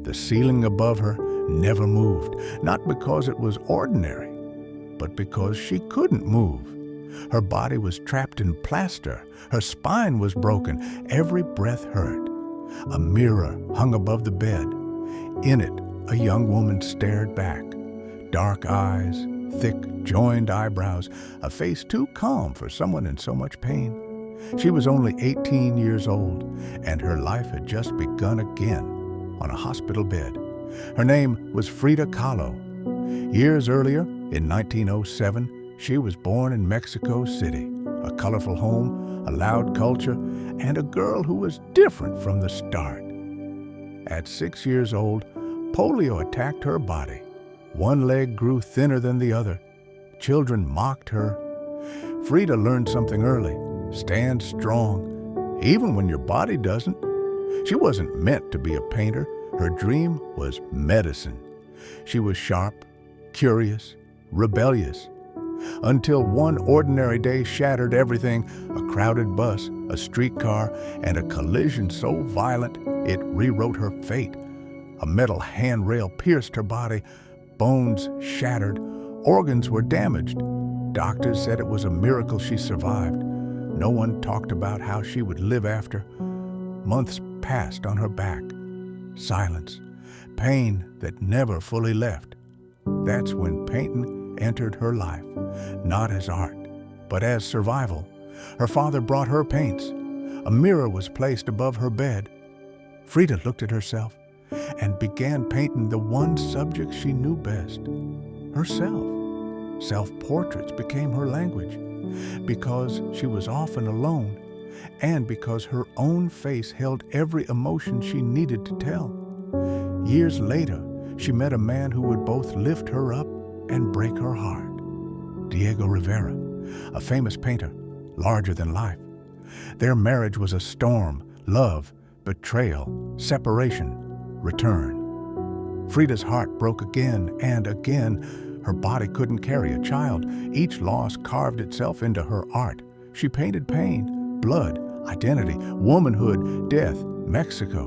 The ceiling above her never moved, not because it was ordinary, but because she couldn't move. Her body was trapped in plaster. Her spine was broken. Every breath hurt. A mirror hung above the bed. In it, a young woman stared back. Dark eyes, thick, joined eyebrows, a face too calm for someone in so much pain. She was only 18 years old, and her life had just begun again on a hospital bed. Her name was Frida Kahlo. Years earlier, in 1907, she was born in Mexico City, a colorful home, a loud culture, and a girl who was different from the start. At 6 years old, polio attacked her body. One leg grew thinner than the other. Children mocked her. Frida learned something early: stand strong, even when your body doesn't. She wasn't meant to be a painter. Her dream was medicine. She was sharp, curious, rebellious, until one ordinary day shattered everything: a crowded bus, a streetcar, and a collision so violent it rewrote her fate. A metal handrail pierced her body. Bones shattered. Organs were damaged. Doctors said it was a miracle she survived. No one talked about how she would live after. Months passed on her back. Silence. Pain that never fully left. That's when painting entered her life, not as art, but as survival. Her father brought her paints. A mirror was placed above her bed. Frida looked at herself and began painting the one subject she knew best: herself. Self-portraits became her language, because she was often alone, and because her own face held every emotion she needed to tell. Years later, she met a man who would both lift her up and break her heart. Diego Rivera, a famous painter, larger than life. Their marriage was a storm: love, betrayal, separation, return. Frida's heart broke again and again. Her body couldn't carry a child. Each loss carved itself into her art. She painted pain, blood, identity, womanhood, death, Mexico.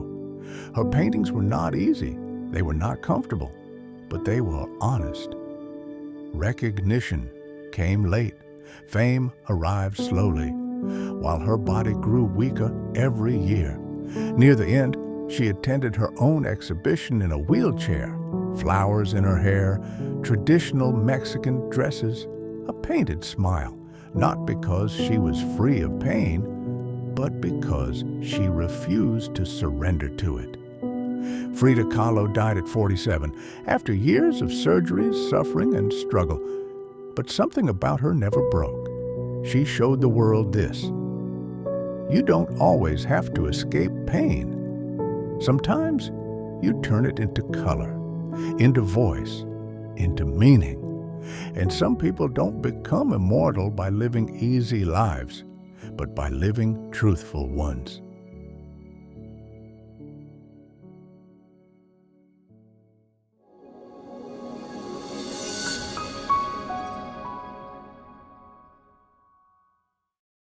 Her paintings were not easy. They were not comfortable, but they were honest. Recognition came late. Fame arrived slowly, while her body grew weaker every year. Near the end, she attended her own exhibition in a wheelchair, flowers in her hair, traditional Mexican dresses, a painted smile, not because she was free of pain, but because she refused to surrender to it. Frida Kahlo died at 47, after years of surgeries, suffering, and struggle. But something about her never broke. She showed the world this: you don't always have to escape pain. Sometimes you turn it into color, into voice, into meaning. And some people don't become immortal by living easy lives, but by living truthful ones.